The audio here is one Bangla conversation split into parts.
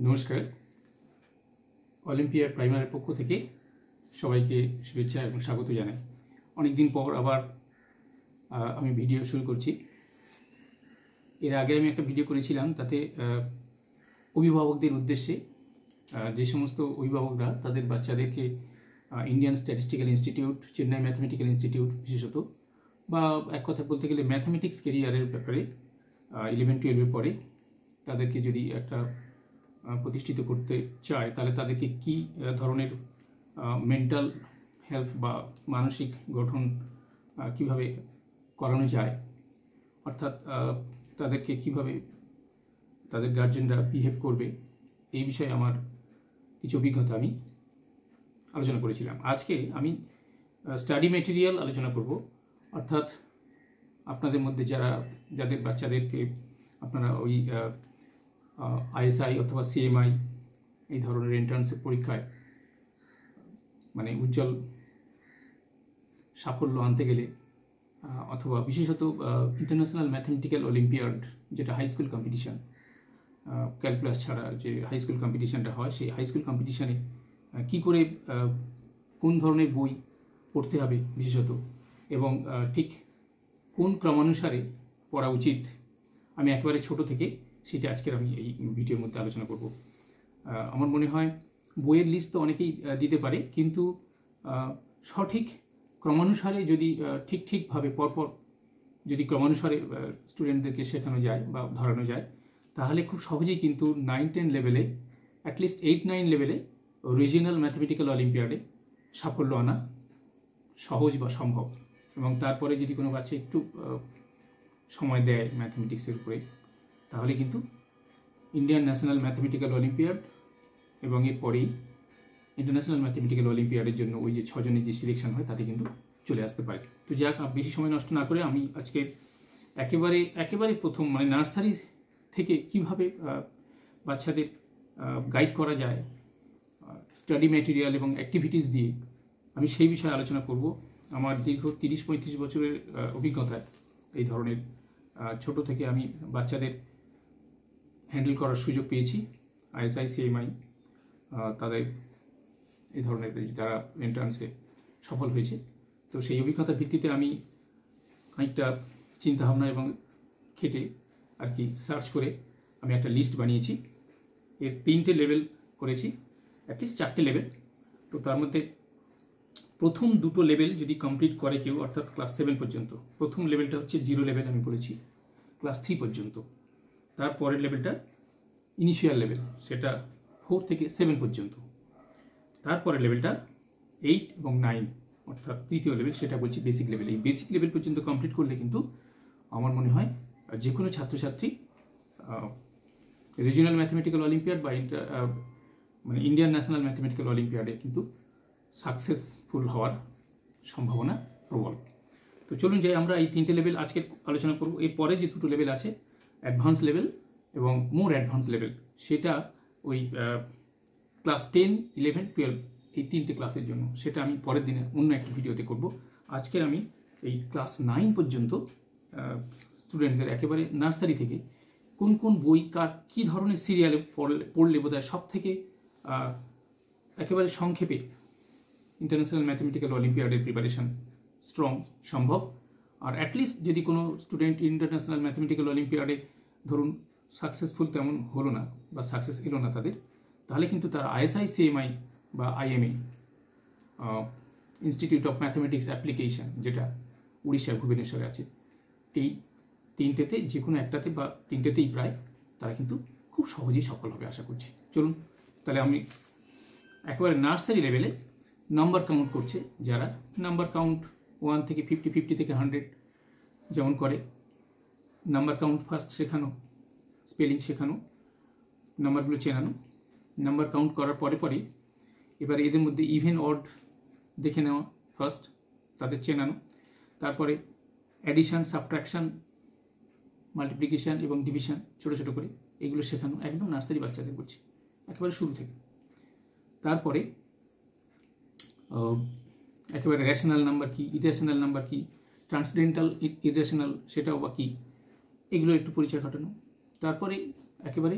নমস্কার। অলিম্পিয়াড প্রাইমারের পক্ষ থেকে সবাইকে শুভেচ্ছা এবং স্বাগত জানাই। অনেকদিন পর আবার আমি ভিডিও শুরু করছি। এর আগে আমি একটা ভিডিও করেছিলাম, তাতে অভিভাবকদের উদ্দেশ্যে, যে সমস্ত অভিভাবকরা তাদের বাচ্চাদেরকে Indian statistical institute, Chennai mathematical institute বিশেষত, বা এক কথা বলতে গেলে ম্যাথমেটিক্স কেরিয়ারের ব্যাপারে 11-12 পরে তাদেরকে যদি একটা প্রতিষ্ঠিত করতে চায়, তাহলে তাদেরকে কি ধরনের মেন্টাল হেলথ বা মানসিক গঠন কিভাবে করানো যায়, অর্থাৎ তাদেরকে কিভাবে তাদের গার্জেনরা বিহেভ করবে, এই বিষয়ে আমার কিছু অভিজ্ঞতা আমি আলোচনা করেছিলাম। আজকে আমি স্টাডি মেটেরিয়াল আলোচনা করব, অর্থাৎ আপনাদের মধ্যে যাদের বাচ্চাদেরকে আপনারা ওই আইএসআই অথবা সিএমআই এই ধরনের এন্ট্রান্সের পরীক্ষায় মানে উজ্জ্বল সাফল্য আনতে গেলে, অথবা বিশেষত ইন্টারন্যাশনাল ম্যাথমেটিক্যাল অলিম্পিয়াড, যেটা হাই স্কুল কম্পিটিশান, ক্যালকুলাস ছাড়া যে হাই স্কুল কম্পিটিশানটা হয়, সেই হাই স্কুল কম্পিটিশানে কী করে কোন ধরনের বই পড়তে হবে বিশেষত, এবং ঠিক কোন ক্রমানুসারে পড়া উচিত, আমি একেবারে ছোট থেকে সেটা আজকের আমি এই ভিডিওর মধ্যে আলোচনা করব। আমার মনে হয় বইয়ের লিস্ট তো অনেকেই দিতে পারে, কিন্তু সঠিক ক্রমানুসারে যদি ঠিকভাবে পরপর যদি ক্রমানুসারে স্টুডেন্টদেরকে শেখানো যায় বা ধরানো যায়, তাহলে খুব সহজেই কিন্তু 9-10 লেভেলে, অ্যাটলিস্ট 8-9 লেভেলে রিজিওনাল ম্যাথমেটিক্যাল অলিম্পিয়াডে সাফল্য আনা সহজ বা সম্ভব। এবং তারপরে যদি কোনো বাচ্চা একটু সময় দেয় ম্যাথমেটিক্সের উপরে, তাহলে কিন্তু ইন্ডিয়ান ন্যাশনাল ম্যাথমেটিক্যাল অলিম্পিয়াড এবং এরপরেই ইন্টারন্যাশনাল ম্যাথমেটিক্যাল অলিম্পিয়াডের জন্য ওই যে 6 জনের যে সিলেকশন হয়, তাতে কিন্তু চলে আসতে পারে। তো যাক, বেশি সময় নষ্ট না করে আমি আজকে একেবারে প্রথম মানে নার্সারি থেকে কিভাবে বাচ্চাদের গাইড করা যায় স্টাডি ম্যাটেরিয়াল এবং অ্যাক্টিভিটিস দিয়ে, আমি সেই বিষয়ে আলোচনা করব। আমার দীর্ঘ 30-35 বছরের অভিজ্ঞতায় এই ধরনের ছোট থেকে আমি বাচ্চাদের হ্যান্ডেল করার সুযোগ পেয়েছি। আইএসআই, সিএমআই, তাদের এই ধরনের যারা এন্ট্রান্সে সফল হয়েছে, তো সেই অভিজ্ঞতার ভিত্তিতে আমি খানিকটা চিন্তাভাবনা এবং খেটে আর কি সার্চ করে আমি একটা লিস্ট বানিয়েছি। এর 3টে লেভেল করেছি, অ্যাটলিস্ট 4টে লেভেল। তো তার মধ্যে প্রথম 2টো লেভেল যদি কমপ্লিট করে কেউ, অর্থাৎ ক্লাস 7 পর্যন্ত, প্রথম লেভেলটা হচ্ছে 0 লেভেল আমি বলেছি, ক্লাস 3 পর্যন্ত। তারপরের লেভেলটা ইনিশিয়াল লেভেল, সেটা 4 থেকে 7 পর্যন্ত। তারপরের লেভেলটা 8 এবং 9, অর্থাৎ তৃতীয় লেভেল, সেটা বলছি বেসিক লেভেল। এই বেসিক লেভেল পর্যন্ত কমপ্লিট করলে কিন্তু আমার মনে হয় যে কোনো ছাত্রছাত্রী রিজিওনাল ম্যাথমেটিক্যাল অলিম্পিয়াড বা মানে ইন্ডিয়ান ন্যাশনাল ম্যাথমেটিক্যাল অলিম্পিয়াডে কিন্তু সাকসেসফুল হওয়ার সম্ভাবনা প্রবল। তো চলুন যাই, আমরা এই 3টে লেভেল আজকে আলোচনা করব। এরপরে যে 2টো লেভেল আছে, অ্যাডভান্স লেভেল এবং মোর অ্যাডভান্স লেভেল, সেটা ওই ক্লাস 10, 11, 12 এই 3টে ক্লাসের জন্য, সেটা আমি পরের দিনে অন্য একটা ভিডিওতে করব। আজকের আমি এই ক্লাস 9 পর্যন্ত স্টুডেন্টদের একেবারে নার্সারি থেকে কোন বই কী ধরনের সিরিয়ালে পড়লে বোধহয় সব থেকে একেবারে সংক্ষেপে ইন্টারন্যাশনাল ম্যাথমেটিক্যাল অলিম্পিয়াডের প্রিপারেশন স্ট্রং সম্ভব। আর অ্যাটলিস্ট যদি কোনো স্টুডেন্ট ইন্টারন্যাশনাল ম্যাথমেটিক্যাল অলিম্পিয়াডে ধরুন সাকসেসফুল তেমন হলো না বা সাকসেস এলো না তাদের, তাহলে কিন্তু তারা আইএসআই, সিএমআই বা IMA, institute of mathematics application, যেটা উড়িষ্যার ভুবনেশ্বরে আছে, এই 3টেতে যে কোনো একটাতে বা 3টেতেই প্রায় তারা কিন্তু খুব সহজেই সফল হবে আশা করছি। চলুন তাহলে আমি একেবারে নার্সারি লেভেলে নাম্বার কাউন্ট করছে যারা, নাম্বার কাউন্ট 1 থেকে 50, 50 থেকে 100 যেমন করে, নাম্বার কাউন্ট ফার্স্ট শেখানো, স্পেলিং শেখানো, নাম্বারগুলো চেনানো, নাম্বার কাউন্ট করার পরে এবার এদের মধ্যে ইভেন অড দেখে নেওয়া ফার্স্ট, তাদের চেনানো, তারপরে অ্যাডিশান, সাবট্রাকশান, মাল্টিপ্লিকেশান এবং ডিভিশন ছোটো করে এগুলো শেখানো, একদম নার্সারি বাচ্চাদের বলছি, একেবারে শুরু থেকে। তারপরে একেবারে রেশনাল নাম্বার কি, ইরেশনাল নাম্বার কি, ট্রান্সডেন্টাল ইরেশনাল সেটাও বা কী, এগুলো একটু পরিচয় ঘটানো। তারপরে একেবারে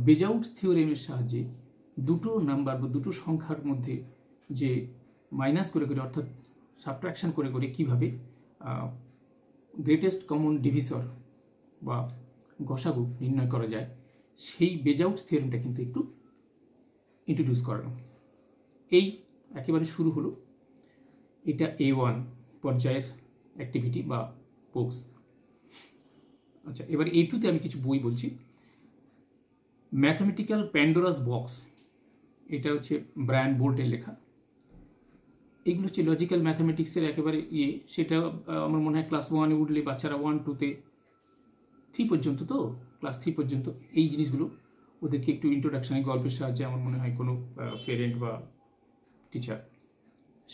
বেজাউটস থিওরেমের সাহায্যে দুটো নাম্বার বা দুটো সংখ্যার মধ্যে যে মাইনাস করে করে অর্থাৎ সাবট্রাকশন করে করে কীভাবে গ্রেটেস্ট কমন ডিভিসর বা গসাগু নির্ণয় করা যায় সেই বেজাউটস থিওরেমটা কিন্তু একটু ইন্ট্রোডিউস করানো। এই একেবারে শুরু হলো, এটা A1 পর্যায়ের অ্যাক্টিভিটি বা পোক্স। আচ্ছা, এবার A2তে আমি কিছু বই বলছি। ম্যাথামেটিক্যাল প্যান্ডোরাস বক্স, এটা হচ্ছে ব্রায়ান বোল্টের লেখা। এগুলো হচ্ছে লজিক্যাল ম্যাথামেটিক্সের একেবারে সেটা আমার মনে হয় ক্লাস 1-এ উঠলে বাচ্চারা 1-2-তে 3 পর্যন্ত, তো ক্লাস 3 পর্যন্ত এই জিনিসগুলো ওদেরকে একটু ইন্ট্রোডাকশানে গল্পের সাহায্যে আমার মনে হয় কোনো পেরেন্ট বা টিচার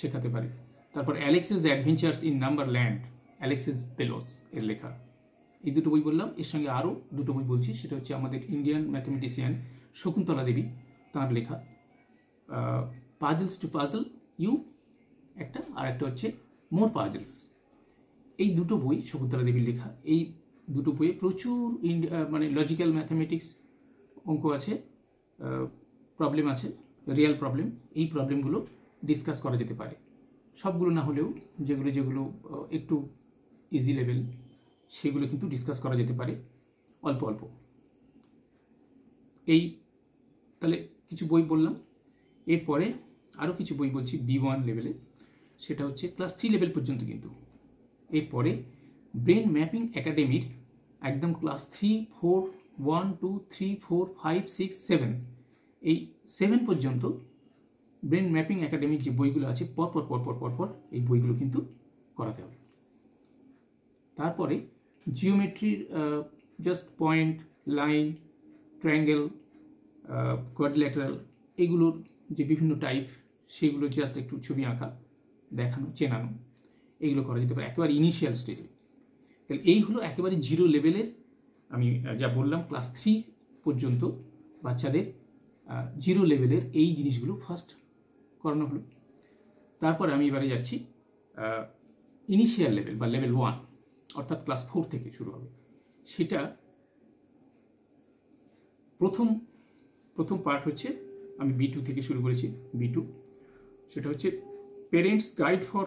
শেখাতে পারে। তারপর Alex's adventures in number land, Alex's Bellos এর লেখা। এই দুটো বই বললাম, এর সঙ্গে আরও দুটো বই বলছি। সেটা হচ্ছে আমাদের ইন্ডিয়ান ম্যাথমেটিশিয়ান শকুন্তলা দেবী, তাঁর লেখা পাজলস টু পাজল ইউ একটা, আর একটা হচ্ছে মোর পাজলস। এই দুটো বই শকুন্তলা দেবীর লেখা। এই দুটো বইয়ে প্রচুর মানে লজিক্যাল ম্যাথামেটিক্স অঙ্ক আছে, প্রবলেম আছে, রিয়েল প্রবলেম। এই প্রবলেমগুলো ডিসকাস করা যেতে পারে, সবগুলো না হলেও যেগুলো যেগুলো একটু ইজি লেভেল সেগুলো কিন্তু ডিসকাস করা যেতে পারে অল্প অল্প। এই তাহলে কিছু বই বললাম। এরপরে আরও কিছু বই বলছি B1 লেভেলে, সেটা হচ্ছে ক্লাস 3 লেভেল পর্যন্ত কিন্তু। এরপরে ব্রেন ম্যাপিং একাডেমির একদম ক্লাস 3, 4, 1, 2, 3, 4, 5, 6, 7 এই 7 পর্যন্ত ব্রেন ম্যাপিং একাডেমির যে বইগুলো আছে পরপর পরপর পরপর এই বইগুলো কিন্তু করাতে হবে। তারপরে জিওমেট্রির just point, line, triangle, quadrilateral এগুলোর যে বিভিন্ন টাইপ সেগুলো জাস্ট একটু ছবি আঁকা, দেখানো, চেনানো, এগুলো করা যেতে পারে একেবারে ইনিশিয়াল স্টেজে। তাহলে এই হলো একেবারে 0 লেভেলের, আমি যা বললাম ক্লাস 3 পর্যন্ত বাচ্চাদের 0 লেভেলের এই জিনিসগুলো ফার্স্ট করানো হলো। তারপরে আমি এবারে যাচ্ছি ইনিশিয়াল লেভেল বা লেভেল 1, অর্থাৎ ক্লাস 4 থেকে শুরু হবে। সেটা প্রথম পার্ট হচ্ছে, আমি B2 থেকে শুরু করেছি। B2 সেটা হচ্ছে parents guide for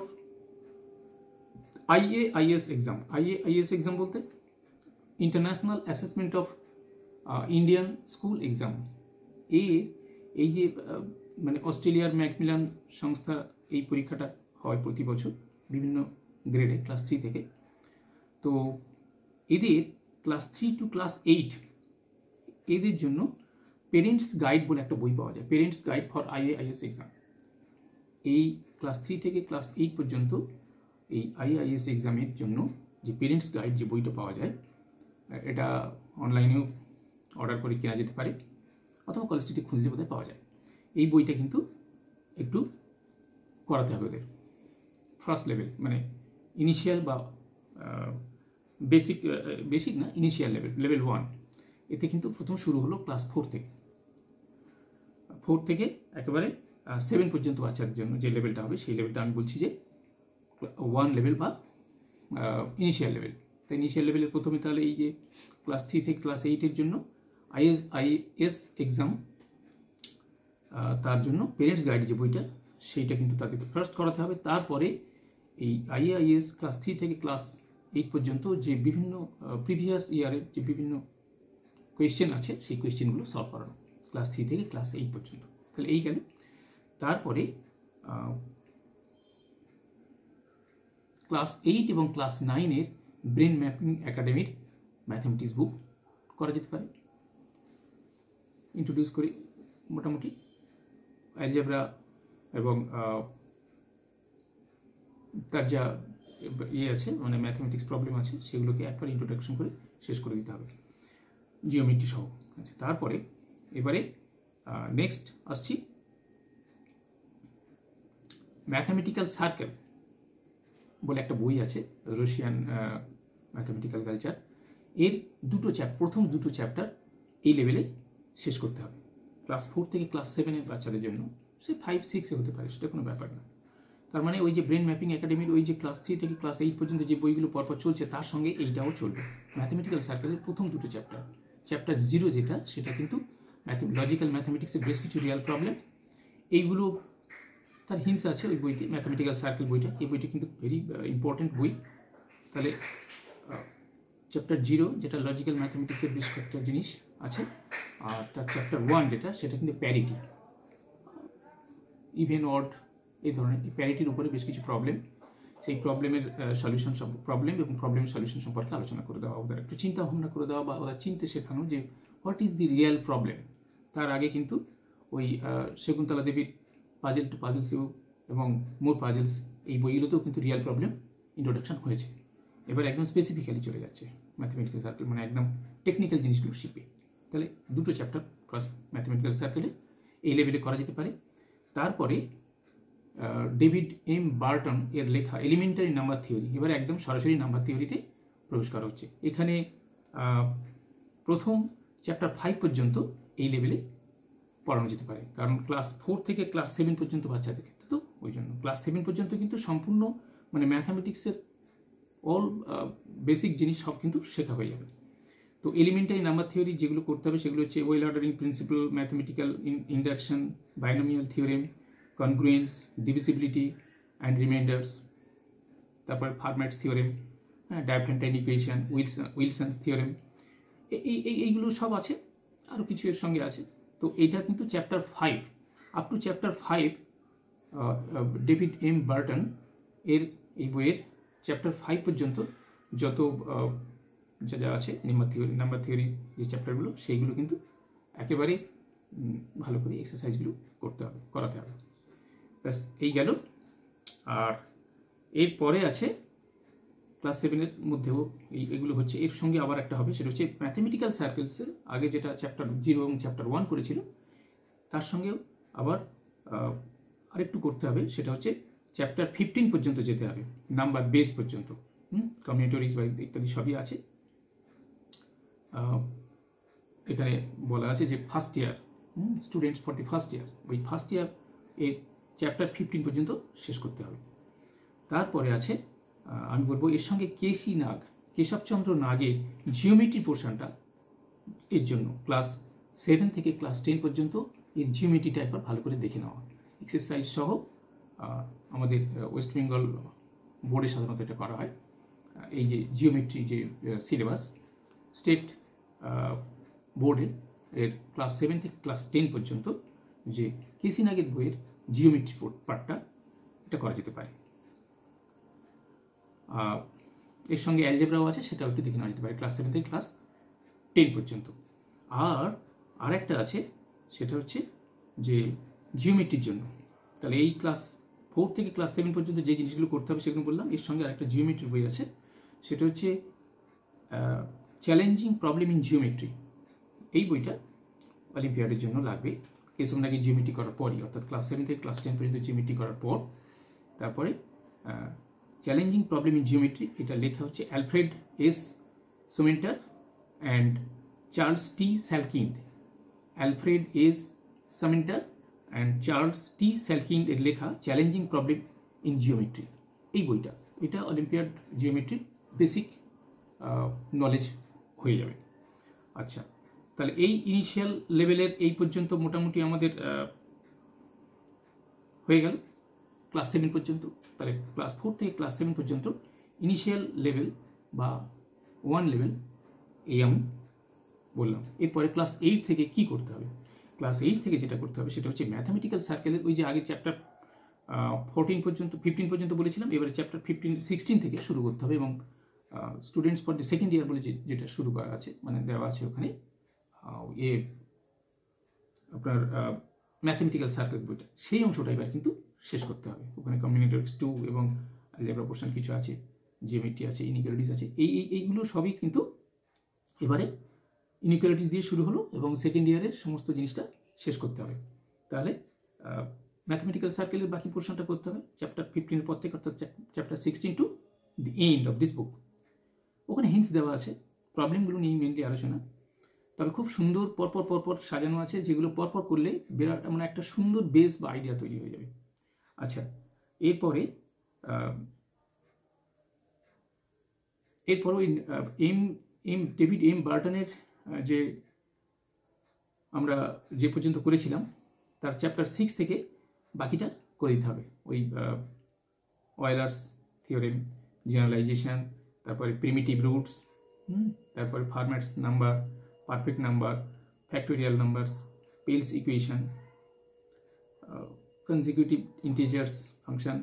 IAIS exam. IAIS exam বলতে international assessment of Indian school exam. এই যে মানে অস্ট্রেলিয়ার ম্যাকমিলান সংস্থা এই পরীক্ষাটা হয় প্রতি বছর বিভিন্ন গ্রেডে ক্লাস 3 থেকে। তো এদের ক্লাস 3 টু ক্লাস 8 এদের জন্য পেরেন্টস গাইড বলে একটা বই পাওয়া যায়, parents guide for IAIS exam. এই ক্লাস 3 থেকে ক্লাস 8 পর্যন্ত এই IAIS এক্সামের জন্য যে পেরেন্টস গাইড যে বইটা পাওয়া যায়, এটা অনলাইনেও অর্ডার করে কেনা যেতে পারে অথবা কলেজ স্ট্রিটে খুঁজলে বোধহয় পাওয়া যায়। এই বইটা কিন্তু একটু করাতে হবে ওদের ফার্স্ট লেভেল, মানে ইনিশিয়াল বা বেসিক না, ইনিশিয়াল লেভেল 1। এতে কিন্তু প্রথম শুরু হলো ক্লাস 4 থেকে একেবারে 7 পর্যন্ত বাচ্চাদের জন্য যে লেভেলটা হবে সেই লেভেলটা আমি বলছি যে 1 লেভেল বা ইনিশিয়াল লেভেল। তো ইনিশিয়াল লেভেলের প্রথমে তাহলে এই যে ক্লাস 3 থেকে ক্লাস 8-এর জন্য IAIS এক্সাম, তার জন্য পেরেন্টস গাইড যে বইটা সেইটা কিন্তু তাদেরকে ফার্স্ট করাতে হবে। তারপরে এই IAIS ক্লাস 3 থেকে ক্লাস 8 পর্যন্ত যে বিভিন্ন প্রিভিয়াস ইয়ারের যে বিভিন্ন কোয়েশ্চেন আছে সেই কোয়েশ্চেনগুলো সলভ করানো ক্লাস 3 থেকে ক্লাস 8 পর্যন্ত। তাহলে এই গেল। তারপরে ক্লাস 8 এবং ক্লাস 9-এর ব্রেন ম্যাপিং একাডেমির ম্যাথমেটিক্স বুক করা যেতে পারে। ইন্ট্রোডিউস করি মোটামুটি অ্যালজেব্রা এবং তার যা আছে মানে ম্যাথমেটিক্স প্রবলেম আছে সেগুলোকে একবার ইন্ট্রোডাকশন করে শেষ করে দিতে হবে জিওমেট্রি সহ। আচ্ছা, তারপরে এবারে নেক্সট আসছি ম্যাথামেটিক্যাল সার্কেল বলে একটা বই আছে, রাশিয়ান ম্যাথামেটিক্যাল কালচার। এর প্রথম দুটো চ্যাপ্টার এই লেভেলে শেষ করতে হবে ক্লাস 4 থেকে ক্লাস 7-এর বাচ্চাদের জন্য। সে 5-6-এ হতে পারে, সেটা কোনো ব্যাপার না। তার মানে ওই যে ব্রেন ম্যাপিং একাডেমির ওই যে ক্লাস 3 থেকে ক্লাস 8 পর্যন্ত যে বইগুলো পরপর চলছে তার সঙ্গে এইটাও চলবে। ম্যাথামেটিক্যাল সার্কেলের প্রথম দুটো চ্যাপ্টার চ্যাপ্টার 0 যেটা, সেটা কিন্তু লজিক্যাল ম্যাথামেটিক্সের বেশ কিছু রিয়াল প্রবলেম, এইগুলো তার হিন্টস আছে ওই বইতে, ম্যাথামেটিক্যাল সার্কেল বইটা। এই বইটা কিন্তু ভেরি ইম্পর্টেন্ট বই। তাহলে চ্যাপ্টার 0 যেটা লজিক্যাল ম্যাথামেটিক্সের বেশ কয়েকটা জিনিস আছে, আর তার চ্যাপ্টার 1 যেটা, সেটা কিন্তু প্যারিটি, ইভেন অড, এই ধরনের প্যারিটির উপরে বেশ কিছু প্রবলেম, সেই প্রবলেমের সলিউশন, প্রবলেম এবং প্রবলেমের সলিউশন সম্পর্কে আলোচনা করে দেওয়া, ওদের একটু চিন্তা ভাবনা করে দেওয়া বা ওরা চিনতে শেখানো যে what is the real problem. তার আগে কিন্তু ওই শকুন্তলা দেবীর পাজেল টু পাজলস এবং মোর পাজলস, এই বইগুলোতেও কিন্তু রিয়েল প্রবলেম ইন্ট্রোডাকশন হয়েছে। এবার একদম স্পেসিফিক্যালি চলে যাচ্ছে ম্যাথমেটিক্যাল সার্কেল, মানে একদম টেকনিক্যাল জিনিসগুলো শিখবে। তাহলে দুটো চ্যাপ্টার ফার্স্ট ম্যাথমেটিক্যাল সার্কেলে এই লেভেলে করা যেতে পারে। তারপরে ডেভিড এম বার্টন এর লেখা এলিমেন্টারি নাম্বার থিওরি, এবার একদম সরাসরি নাম্বার থিওরিতে প্রবেশ করা হচ্ছে। এখানে প্রথম চ্যাপ্টার 5 পর্যন্ত এই লেভেলে পড়ানো যেতে পারে, কারণ ক্লাস 4 থেকে ক্লাস 7 পর্যন্ত বাচ্চাদের ক্ষেত্রে, তো ওই জন্য ক্লাস 7 পর্যন্ত কিন্তু সম্পূর্ণ মানে ম্যাথামেটিক্সের অল বেসিক জিনিস সব কিন্তু শেখা হয়ে যাবে। তো এলিমেন্টারি নাম্বার থিওরি যেগুলো করতে হবে সেগুলো হচ্ছে well ordering principal, mathematical induction, binomial theorem, congruence, divisibility and reminders, তারপর ফার্ম্যাটস থিওরেম, ডাইফ্যান্টাইন ইকুয়েশন, উইলসন্স থিওরেম, এইগুলো সব আছে, আরও কিছু এর সঙ্গে আছে। তো এইটা কিন্তু chapter 5 up to chapter 5 David M Barton এর এই বইয়ের চ্যাপ্টার 5 পর্যন্ত যত যা যা আছে নাম্বার থিওরি যে চ্যাপ্টারগুলো, সেইগুলো কিন্তু একেবারে ভালো করে এক্সারসাইজগুলো করাতে হবে। ব্যাস এই গেল। আর এরপরে আছে ক্লাস 7-এর মধ্যেও এইগুলো হচ্ছে, এর সঙ্গে আবার একটা হবে, সেটা হচ্ছে ম্যাথমেটিক্যাল সার্কেলসের আগে যেটা চ্যাপ্টার 0 এবং চ্যাপ্টার 1 করেছিল, তার সঙ্গেও আবার আরেকটু করতে হবে, সেটা হচ্ছে চ্যাপ্টার 15 পর্যন্ত যেতে হবে, নাম্বার বেস পর্যন্ত, কম্বিনেটরিজ বা ইত্যাদি সবই আছে। এখানে বলা আছে যে first year students for the first year, ওই ফার্স্ট ইয়ার এই চ্যাপ্টার 15 পর্যন্ত শেষ করতে হবে। তারপরে আছে আমি বলবো এর সঙ্গে কেশবচন্দ্র নাগের জিওমেট্রি পোর্শনটা, এর জন্য ক্লাস 7 থেকে ক্লাস 10 পর্যন্ত এর জিওমেট্রিটা একবার ভালো করে দেখে নেওয়া, এক্সারসাইজ সহ। আমাদের ওয়েস্ট বেঙ্গল বোর্ডে সাধারণত এটা করা হয়, এই যে জিওমেট্রি যে সিলেবাস স্টেট বোর্ডের এর ক্লাস 7 থেকে ক্লাস 10 পর্যন্ত যে কেসি নাগের বইয়ের জিওমেট্রি পার্টটা, এটা করা যেতে পারে। এর সঙ্গে অ্যালজেব্রাও আছে, সেটাও একটু দেখে নেওয়া যেতে পারে ক্লাস 7 থেকে ক্লাস 10 পর্যন্ত। আর একটা আছে, সেটা হচ্ছে যে জিওমেট্রির জন্য, তাহলে এই ক্লাস 4 থেকে ক্লাস 7 পর্যন্ত যে জিনিসগুলো করতে হবে সেগুলো বললাম। এর সঙ্গে আরেকটা জিওমেট্রির বই আছে, সেটা হচ্ছে চ্যালেঞ্জিং প্রবলেম ইন জিওমেট্রি। এই বইটা অলিম্পিয়াডের জন্য লাগবে, কেসব নাকি জিওমেট্রি করার পরই, অর্থাৎ ক্লাস 7 থেকে ক্লাস 10 পর্যন্ত জিওমেট্রি করার পর তারপরে চ্যালেঞ্জিং প্রবলেম ইন জিওমেট্রি, এটা লেখা হচ্ছে Alfred S Posamentier and Charles T Salkind. Alfred S Posamentier and Charles T Salkind এর লেখা চ্যালেঞ্জিং প্রবলেম ইন জিওমেট্রি, এই বইটা, এটা অলিম্পিয়াড জিওমেট্রির বেসিক নলেজ হয়ে যাবে। আচ্ছা, তাহলে এই ইনিশিয়াল লেভেলের এই পর্যন্ত মোটামুটি আমাদের হয়ে গেল ক্লাস 7 পর্যন্ত। তাহলে ক্লাস 4 থেকে ক্লাস 7 পর্যন্ত ইনিশিয়াল লেভেল বা 1 লেভেল, এই আমি বললাম। এরপরে ক্লাস 8 থেকে কি করতে হবে? ক্লাস 8 থেকে যেটা করতে হবে সেটা হচ্ছে ম্যাথামেটিক্যাল সার্কেলের ওই যে আগে চ্যাপ্টার 15 পর্যন্ত বলেছিলাম, এবারে চ্যাপ্টার 16 থেকে শুরু করতে হবে, এবং students for the second year বলে যেটা শুরু করা আছে, মানে দেওয়া আছে ওখানে আপনার ম্যাথামেটিক্যাল সার্কেল বইটা, সেই অংশটা এবার কিন্তু শেষ করতে হবে। ওখানে কম্বিনেটরিক্স 2 এবং অ্যালজেব্রা পোর্শন কিছু আছে, জিওমেট্রি আছে, ইনইকুয়ালিটিস আছে, এইগুলো সবই কিন্তু এবারে ইনইকুয়ালিটিস দিয়ে শুরু হলো, এবং সেকেন্ড ইয়ারের সমস্ত জিনিসটা শেষ করতে হবে। তাহলে ম্যাথামেটিক্যাল সার্কেলের বাকি পোর্শনটা করতে হবে চ্যাপ্টার 15 পর থেকে, অর্থাৎ chapter 16 to the end of this book. ওখানে হিন্টস দেওয়া আছে, প্রবলেমগুলো নিয়ে মেনলি আলোচনা, তবে খুব সুন্দর পরপর সাজানো আছে, যেগুলো পরপর করলে বিরাট মানে একটা সুন্দর বেস বা আইডিয়া তৈরি হয়ে যাবে। আচ্ছা, এরপরে ওই ডেভিড এম বার্টনের যে আমরা যে পর্যন্ত করেছিলাম তার চ্যাপ্টার 6 থেকে বাকিটা করে দিতে হবে। ওই অয়েলার্স থিওরেম, জেনারেলাইজেশন, তারপরে প্রিমিটিভ রুটস, তারপরে Fermat's number, perfect number, factorial numbers, Pell's equation, consecutive integers function,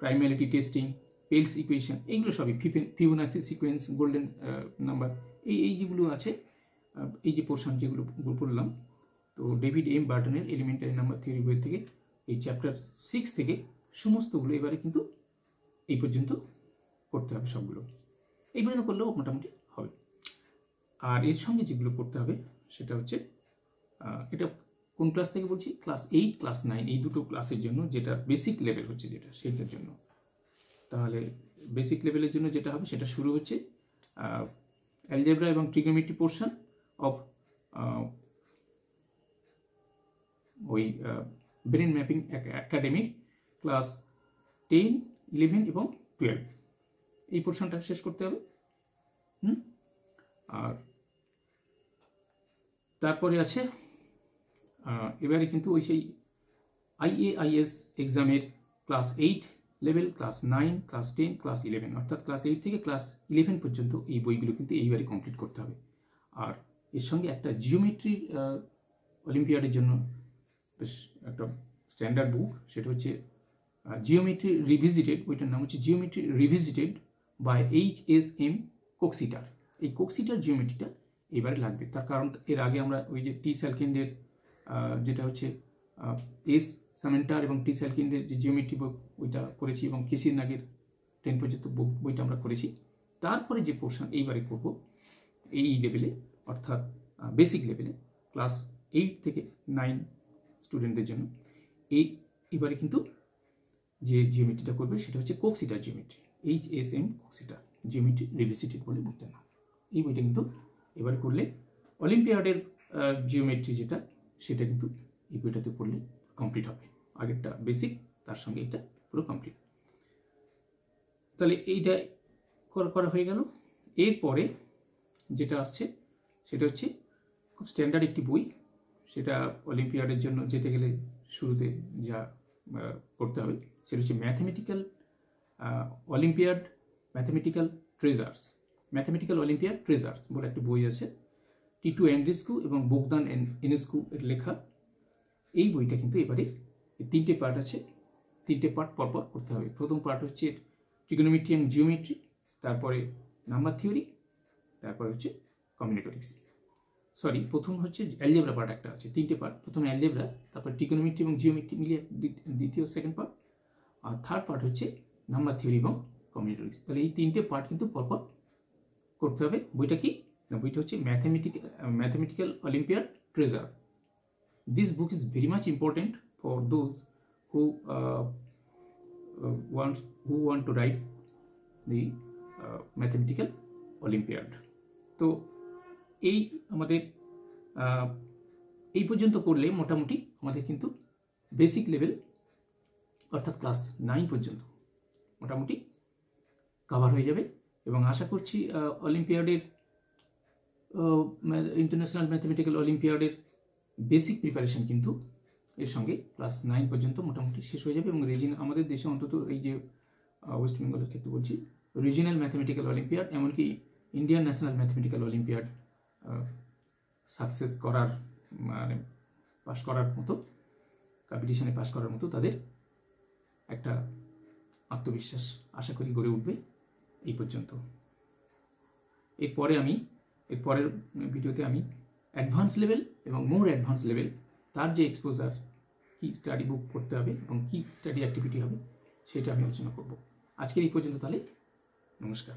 primality testing, Pell's equation, এইগুলো সবই, ফিবোনাচি সিকোয়েন্স, গোল্ডেন নাম্বার, এই যেগুলো আছে, এই যে পোর্শন যেগুলো পড়লাম, তো ডেভিড এম বার্টনের এলিমেন্টারি নাম্বার থিওরি বই থেকে এই চ্যাপ্টার 6 থেকে সমস্তগুলো এবারে কিন্তু এই পর্যন্ত করতে হবে সবগুলো। এই পর্যন্ত করলেও মোটামুটি হবে। আর এর সঙ্গে যেগুলো করতে হবে সেটা হচ্ছে, এটা কোন ক্লাস থেকে বলছি, ক্লাস 8, ক্লাস 9, এই দুটো ক্লাসের জন্য, যেটা বেসিক লেভেল হচ্ছে যেটা, সেইটার জন্য। তাহলে বেসিক লেভেলের জন্য যেটা হবে সেটা শুরু হচ্ছে অ্যালজেব্রা এবং ট্রিগোনোমেট্রি পোর্শন অফ ওই ব্রেন ম্যাপিং একাডেমির ক্লাস 10, 11 এবং 12, এই পোর্শনটা শেষ করতে হবে। আর তারপরে আছে এবারে কিন্তু ওই সেই IAIS এক্সামের class 8 level, class 9, class 10, class 11, অর্থাৎ ক্লাস 8 থেকে ক্লাস 11 পর্যন্ত এই বইগুলো কিন্তু এইবারে কমপ্লিট করতে হবে। আর এর সঙ্গে একটা জিওমেট্রির অলিম্পিয়াডের জন্য বেশ একটা স্ট্যান্ডার্ড বুক, সেটা হচ্ছে জিওমেট্রি রিভিজিটেড, ওইটার নাম হচ্ছে জিওমেট্রি রিভিজিটেড বাই HSM কোক্সিটার। এই কোক্সিটার জিওমেট্রিটা এবারে লাগবে, তার কারণ এর আগে আমরা ওই যে টি স্যালকিন্ডের যেটা হচ্ছে এস সামেন্টার এবং টি স্যালকিন্ডের যে জিওমেট্রি বুক ওইটা করেছি, এবং কেসির নাগের 10 পর্যন্ত বইটা আমরা করেছি। তারপরে যে পোর্শন এইবারে করব এই লেভেলে, অর্থাৎ বেসিক লেভেলে, ক্লাস 8 থেকে 9 স্টুডেন্টদের জন্য, এবারে কিন্তু যে জিওমেট্রিটা করবে সেটা হচ্ছে কোক্সিটার জিওমেট্রি, HSM কোক্সিটার জিওমেট্রি রিভিজিটেড বলে বইটার নাম। এই বইটা কিন্তু এবারে করলে অলিম্পিয়াডের জিওমেট্রি যেটা, সেটা কিন্তু এই বইটাতে পড়লে কমপ্লিট হবে। আগেরটা বেসিক, তার সঙ্গে এটা পুরো কমপ্লিট। তাহলে এইটা করা হয়ে গেল। এরপরে যেটা আসছে সেটা হচ্ছে খুব স্ট্যান্ডার্ড একটি বই, সেটা অলিম্পিয়াডের জন্য যেতে গেলে শুরুতে যা করতে হবে সেটা হচ্ছে ম্যাথমেটিক্যাল অলিম্পিয়াড, ম্যাথমেটিক্যাল ট্রেজার্স বলে একটা বই আছে, টিটু অ্যান্ড্রিস্কু এবং বোগদান এনেস্কু এর লেখা। এই বইটা কিন্তু এবারে 3টে পার্ট আছে, 3টে পার্ট পরপর করতে হবে। প্রথম পার্ট হচ্ছে ট্রিগোনোমেট্রি অ্যান্ড জিওমেট্রি, তারপরে নাম্বার থিওরি, তারপরে হচ্ছে কম্বিনেটরিক্স। প্রথম হচ্ছে অ্যালজেব্রা পার্ট একটা আছে, 3টে পার্ট, প্রথমে অ্যালজেব্রা, তারপর ট্রিগোনোমেট্রি এবং জিওমেট্রি মিলিয়ে দ্বিতীয় সেকেন্ড পার্ট, আর থার্ড পার্ট হচ্ছে নাম্বার থিওরি এবং কম্বিনেটরিক্স। তাহলে এই 3টে পার্ট কিন্তু পরপর করতে হবে। বইটা কি না, বইটা হচ্ছে mathematical olympiad treasure. This book is very much important for those who want to write the mathematical Olympiad. তো এই আমাদের এই পর্যন্ত করলে মোটামুটি আমাদের কিন্তু বেসিক লেভেল অর্থাৎ ক্লাস 9 পর্যন্ত মোটামুটি কভার হয়ে যাবে, এবং আশা করছি অলিম্পিয়াডের ইন্টারন্যাশনাল ম্যাথমেটিক্যাল অলিম্পিয়াডের বেসিক প্রিপারেশন কিন্তু এর সঙ্গে ক্লাস 9 পর্যন্ত মোটামুটি শেষ হয়ে যাবে। এবং আমাদের দেশে অন্তত এই যে ওয়েস্ট বেঙ্গলের ক্ষেত্রে বলছি, রিজিনাল ম্যাথমেটিক্যাল অলিম্পিয়াড, এমনকি Indian national mathematical olympiad success করার মানে পাস করার মতো, কম্পিটিশনে পাস করার মতো তাদের একটা আত্মবিশ্বাস আশা করি গড়ে উঠবে এই পর্যন্ত। এরপরের ভিডিওতে আমি অ্যাডভান্স লেভেল এবং মোর অ্যাডভান্স লেভেল, তার যে এক্সপোজার, কি স্টাডি বুক করতে হবে এবং কি স্টাডি অ্যাক্টিভিটি হবে, সেটা আমি আলোচনা করব। আজকের এই পর্যন্ত, তাহলে নমস্কার।